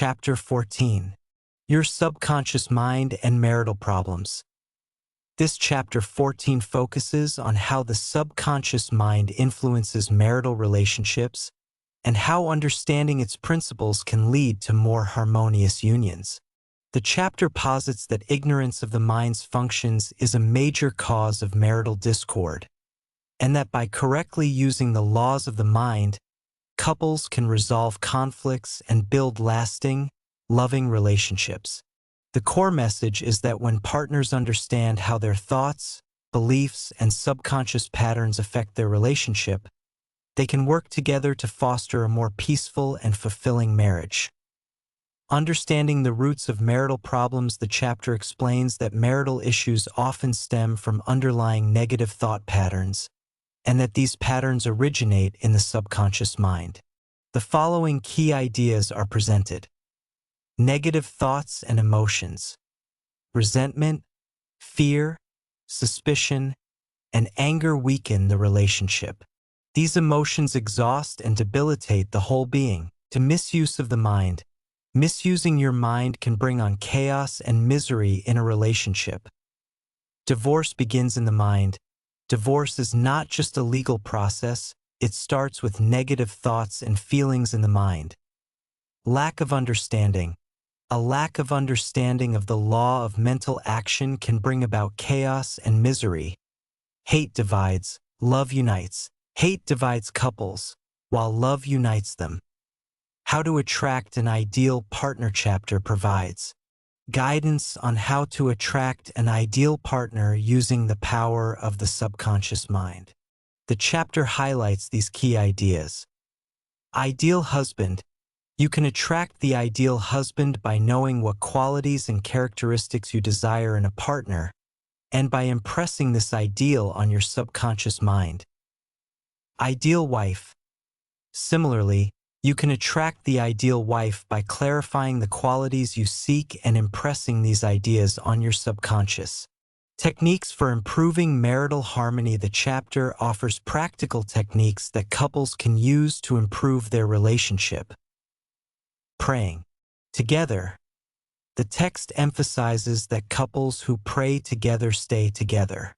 Chapter 14. Your Subconscious Mind and Marital Problems. This Chapter 14 focuses on how the subconscious mind influences marital relationships and how understanding its principles can lead to more harmonious unions. The chapter posits that ignorance of the mind's functions is a major cause of marital discord, and that by correctly using the laws of the mind, couples can resolve conflicts and build lasting, loving relationships. The core message is that when partners understand how their thoughts, beliefs, and subconscious patterns affect their relationship, they can work together to foster a more peaceful and fulfilling marriage. Understanding the roots of marital problems, the chapter explains that marital issues often stem from underlying negative thought patterns, and that these patterns originate in the subconscious mind. The following key ideas are presented. Negative thoughts and emotions. Resentment, fear, suspicion, and anger weaken the relationship. These emotions exhaust and debilitate the whole being. To misuse of the mind. Misusing your mind can bring on chaos and misery in a relationship. Divorce begins in the mind. Divorce is not just a legal process, it starts with negative thoughts and feelings in the mind. Lack of understanding. A lack of understanding of the law of mental action can bring about chaos and misery. Hate divides, love unites. Hate divides couples, while love unites them. How to attract an ideal partner chapter provides guidance on how to attract an ideal partner using the power of the subconscious mind. The chapter highlights these key ideas. Ideal husband. You can attract the ideal husband by knowing what qualities and characteristics you desire in a partner, and by impressing this ideal on your subconscious mind. Ideal wife. Similarly, you can attract the ideal wife by clarifying the qualities you seek and impressing these ideas on your subconscious. Techniques for improving marital harmony. The chapter offers practical techniques that couples can use to improve their relationship. Praying together. The text emphasizes that couples who pray together stay together.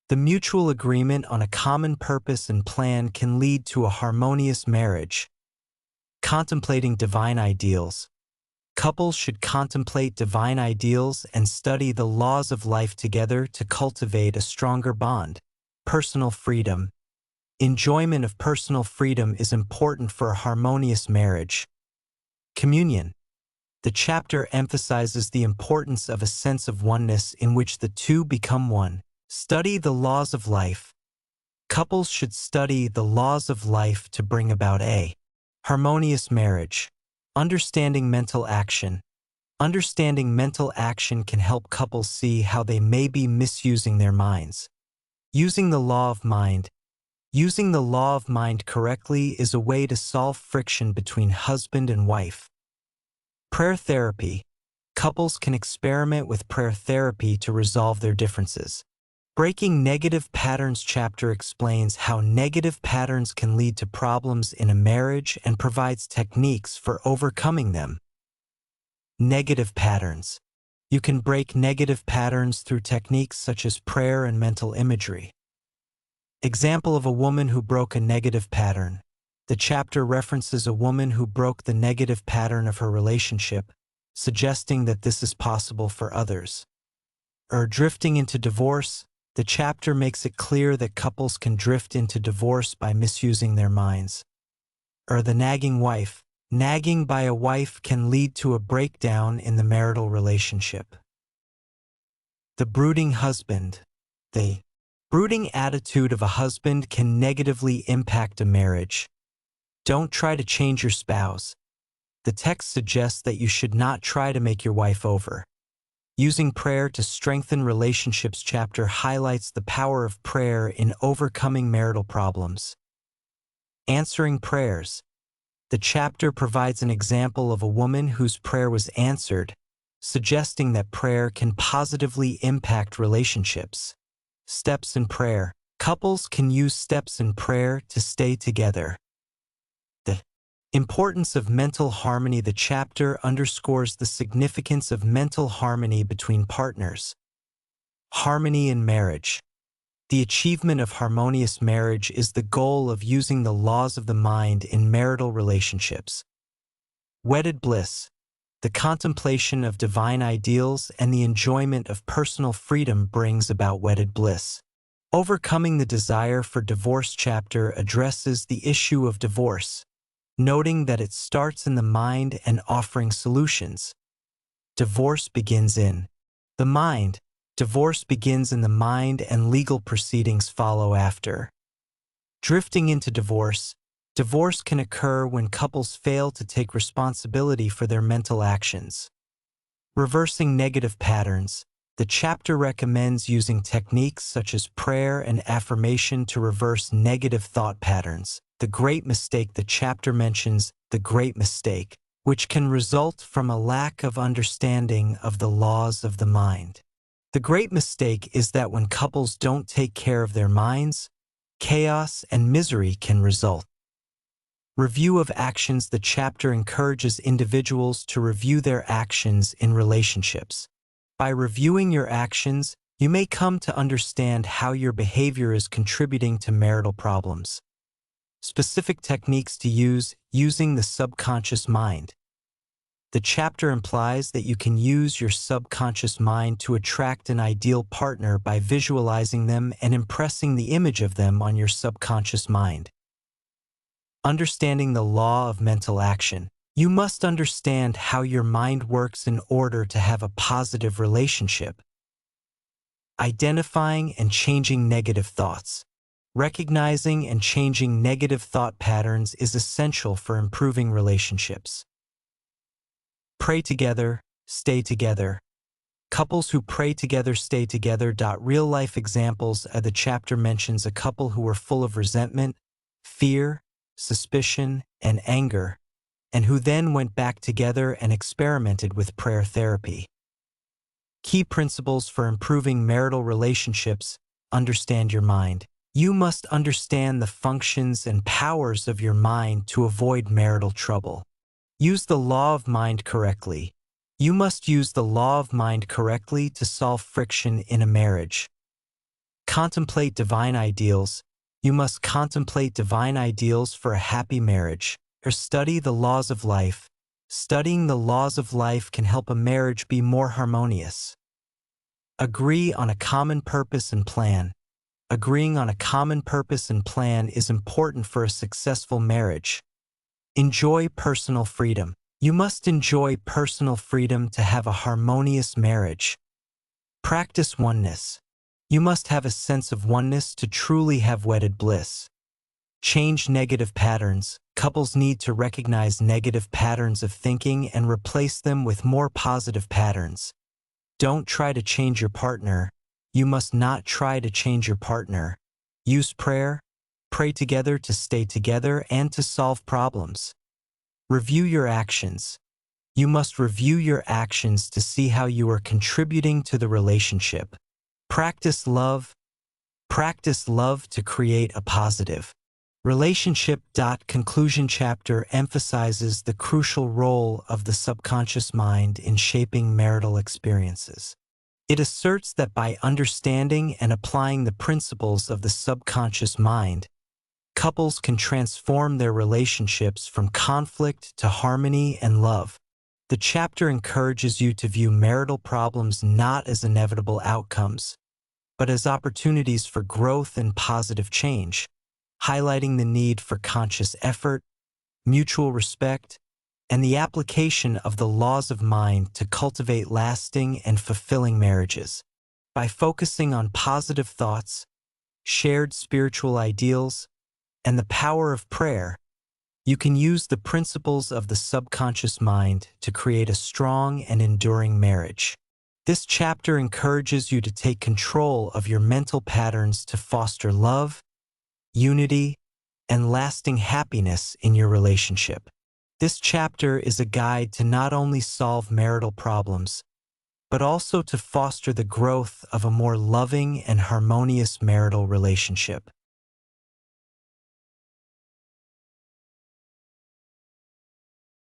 The mutual agreement on a common purpose and plan can lead to a harmonious marriage. Contemplating divine ideals. Couples should contemplate divine ideals and study the laws of life together to cultivate a stronger bond. Personal freedom. Enjoyment of personal freedom is important for a harmonious marriage. Communion. The chapter emphasizes the importance of a sense of oneness in which the two become one. Study the laws of life. Couples should study the laws of life to bring about a harmonious marriage. Understanding mental action. Understanding mental action can help couples see how they may be misusing their minds. Using the law of mind. Using the law of mind correctly is a way to solve friction between husband and wife. Prayer therapy. Couples can experiment with prayer therapy to resolve their differences. Breaking negative patterns chapter explains how negative patterns can lead to problems in a marriage and provides techniques for overcoming them. Negative patterns. You can break negative patterns through techniques such as prayer and mental imagery. Example of a woman who broke a negative pattern. The chapter references a woman who broke the negative pattern of her relationship, suggesting that this is possible for others. Drifting into divorce. The chapter makes it clear that couples can drift into divorce by misusing their minds. The nagging wife. Nagging by a wife can lead to a breakdown in the marital relationship. The brooding husband. The brooding attitude of a husband can negatively impact a marriage. Don't try to change your spouse. The text suggests that you should not try to make your wife over. Using prayer to strengthen relationships chapter highlights the power of prayer in overcoming marital problems. Answering prayers. The chapter provides an example of a woman whose prayer was answered, suggesting that prayer can positively impact relationships. Steps in prayer. Couples can use steps in prayer to stay together. The Importance of mental harmony. The chapter underscores the significance of mental harmony between partners. Harmony in marriage. The achievement of harmonious marriage is the goal of using the laws of the mind in marital relationships. Wedded bliss. The contemplation of divine ideals and the enjoyment of personal freedom brings about wedded bliss. Overcoming the desire for divorce. Chapter addresses the issue of divorce, noting that it starts in the mind and offering solutions. Divorce begins in the mind. Divorce begins in the mind and legal proceedings follow after. Drifting into divorce. Divorce can occur when couples fail to take responsibility for their mental actions. Reversing negative patterns. The chapter recommends using techniques such as prayer and affirmation to reverse negative thought patterns. The great mistake. The chapter mentions the great mistake, which can result from a lack of understanding of the laws of the mind. The great mistake is that when couples don't take care of their minds, chaos and misery can result. Review of actions. The chapter encourages individuals to review their actions in relationships. By reviewing your actions, you may come to understand how your behavior is contributing to marital problems. Specific techniques to use. Using the subconscious mind. The chapter implies that you can use your subconscious mind to attract an ideal partner by visualizing them and impressing the image of them on your subconscious mind. Understanding the law of mental action. You must understand how your mind works in order to have a positive relationship. Identifying and changing negative thoughts. Recognizing and changing negative thought patterns is essential for improving relationships. Pray together, stay together. Couples who pray together stay together. Real-life examples. The chapter mentions a couple who were full of resentment, fear, suspicion, and anger, and who then went back together and experimented with prayer therapy. Key principles for improving marital relationships. Understand your mind. You must understand the functions and powers of your mind to avoid marital trouble. Use the law of mind correctly. You must use the law of mind correctly to solve friction in a marriage. Contemplate divine ideals. You must contemplate divine ideals for a happy marriage. Or study the laws of life. Studying the laws of life can help a marriage be more harmonious. Agree on a common purpose and plan. Agreeing on a common purpose and plan is important for a successful marriage. Enjoy personal freedom. You must enjoy personal freedom to have a harmonious marriage. Practice oneness. You must have a sense of oneness to truly have wedded bliss. Change negative patterns. Couples need to recognize negative patterns of thinking and replace them with more positive patterns. Don't try to change your partner. You must not try to change your partner. Use prayer. Pray together to stay together and to solve problems. Review your actions. You must review your actions to see how you are contributing to the relationship. Practice love. Practice love to create a positive relationship. Conclusion. Chapter emphasizes the crucial role of the subconscious mind in shaping marital experiences. It asserts that by understanding and applying the principles of the subconscious mind, couples can transform their relationships from conflict to harmony and love. The chapter encourages you to view marital problems not as inevitable outcomes, but as opportunities for growth and positive change, highlighting the need for conscious effort, mutual respect, and the application of the laws of mind to cultivate lasting and fulfilling marriages. By focusing on positive thoughts, shared spiritual ideals, and the power of prayer, you can use the principles of the subconscious mind to create a strong and enduring marriage. This chapter encourages you to take control of your mental patterns to foster love, unity, and lasting happiness in your relationship. This chapter is a guide to not only solve marital problems, but also to foster the growth of a more loving and harmonious marital relationship.